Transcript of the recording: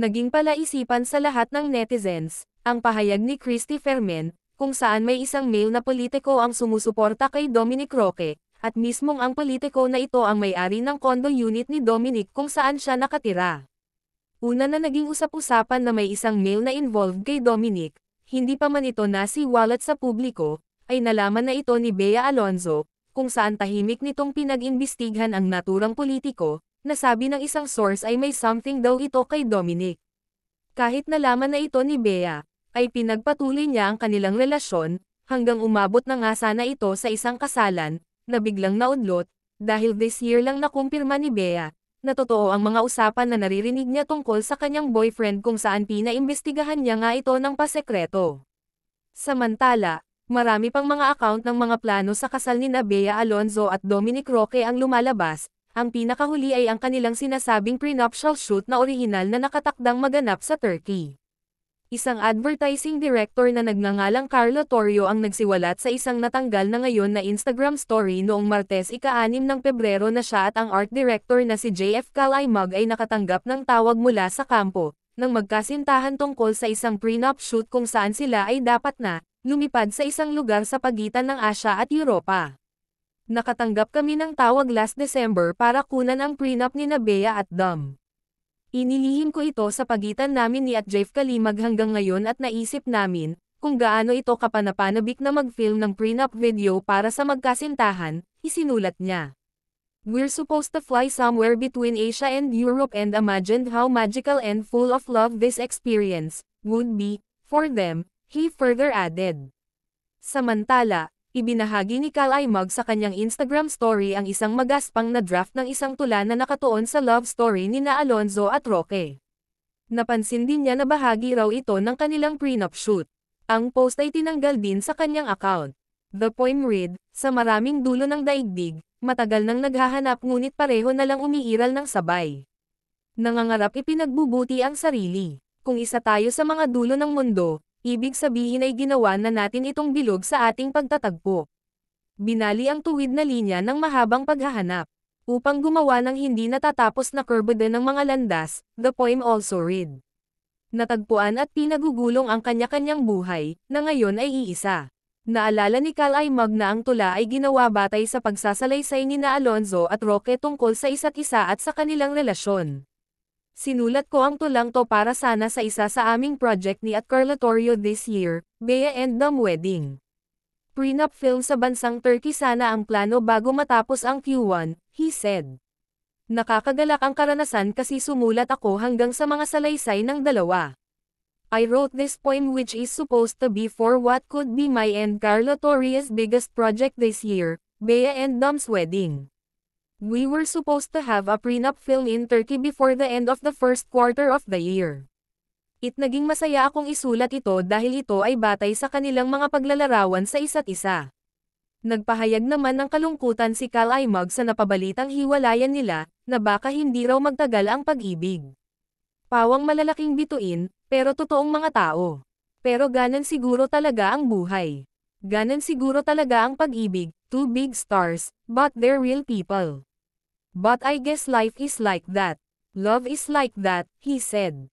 Naging palaisipan sa lahat ng netizens, ang pahayag ni Christy Fermin, kung saan may isang male na politiko ang sumusuporta kay Dominic Roque, at mismong ang politiko na ito ang may-ari ng condo unit ni Dominic kung saan siya nakatira. Una na naging usap-usapan na may isang male na involved kay Dominic, hindi pa man ito nasiwalat sa publiko, ay nalaman na ito ni Bea Alonzo, kung saan tahimik nitong pinag-imbestigahan ang naturang politiko, nasabi ng isang source ay may something daw ito kay Dominic. Kahit nalaman na ito ni Bea, ay pinagpatuloy niya ang kanilang relasyon, hanggang umabot na nga sana ito sa isang kasalan, na biglang naudlot, dahil this year lang nakumpirma ni Bea, na totoo ang mga usapan na naririnig niya tungkol sa kanyang boyfriend kung saan pinaimbestigahan niya nga ito ng pasekreto. Samantala, marami pang mga account ng mga plano sa kasal ni Bea Alonzo at Dominic Roque ang lumalabas. Ang pinakahuli ay ang kanilang sinasabing prenuptial shoot na orihinal na nakatakdang maganap sa Turkey. Isang advertising director na nagngangalang Carlo Torrio ang nagsiwalat sa isang natanggal na ngayon na Instagram story noong Martes ika-6 ng Pebrero na siya at ang art director na si JF Kalaymag ay nakatanggap ng tawag mula sa kampo, nang magkasintahan tungkol sa isang prenup shoot kung saan sila ay dapat na lumipad sa isang lugar sa pagitan ng Asya at Europa. Nakatanggap kami ng tawag last December para kunan ang prenup ni Bea at Dom. Inilihim ko ito sa pagitan namin ni at Jeff Kalimag hanggang ngayon at naisip namin, kung gaano ito kapanapanabik na mag-film ng prenup video para sa magkasintahan, isinulat niya. We're supposed to fly somewhere between Asia and Europe and imagined how magical and full of love this experience would be for them, he further added. Samantala, ibinahagi ni Kalaymag sa kanyang Instagram story ang isang magaspang na draft ng isang tula na nakatuon sa love story ni Alonzo at Roque. Napansin din niya na bahagi raw ito ng kanilang prenup shoot. Ang post ay tinanggal din sa kanyang account. The poem read, sa maraming dulo ng daigdig, matagal nang naghahanap ngunit pareho na lang umiiral ng sabay. Nangangarap ipinagbubuti ang sarili. Kung isa tayo sa mga dulo ng mundo, ibig sabihin ay ginawa na natin itong bilog sa ating pagtatagpo. Binali ang tuwid na linya ng mahabang paghahanap. Upang gumawa ng hindi natatapos na kurbada ng mga landas, the poem also read. Natagpuan at pinagugulong ang kanya-kanyang buhay, na ngayon ay iisa. Naalala ni Kalaymag na ang tula ay ginawa batay sa pagsasalaysay ni Alonzo at Roque tungkol sa isa't isa at sa kanilang relasyon. Sinulat ko ang tulang to para sana sa isa sa aming project ni at Carlo Torrio this year, Bea and Dom Wedding. Prenup film sa bansang Turkey sana ang plano bago matapos ang Q1, he said. Nakakagalak ang karanasan kasi sumulat ako hanggang sa mga salaysay ng dalawa. I wrote this poem which is supposed to be for what could be my and Carlo Torrio's biggest project this year, Bea and Dom's wedding. We were supposed to have a prenup film in Turkey before the end of the first quarter of the year. Naging masaya akong isulat ito dahil ito ay batay sa kanilang mga paglalarawan sa isa't isa. Nagpahayag naman ng kalungkutan si Kalaymag sa napabalitang hiwalayan nila, na baka hindi raw magtagal ang pag-ibig. Pawang malalaking bituin, pero totoong mga tao. Pero ganan siguro talaga ang buhay. Ganan siguro talaga ang pag-ibig, two big stars, but they're real people. But I guess life is like that. Love is like that, he said.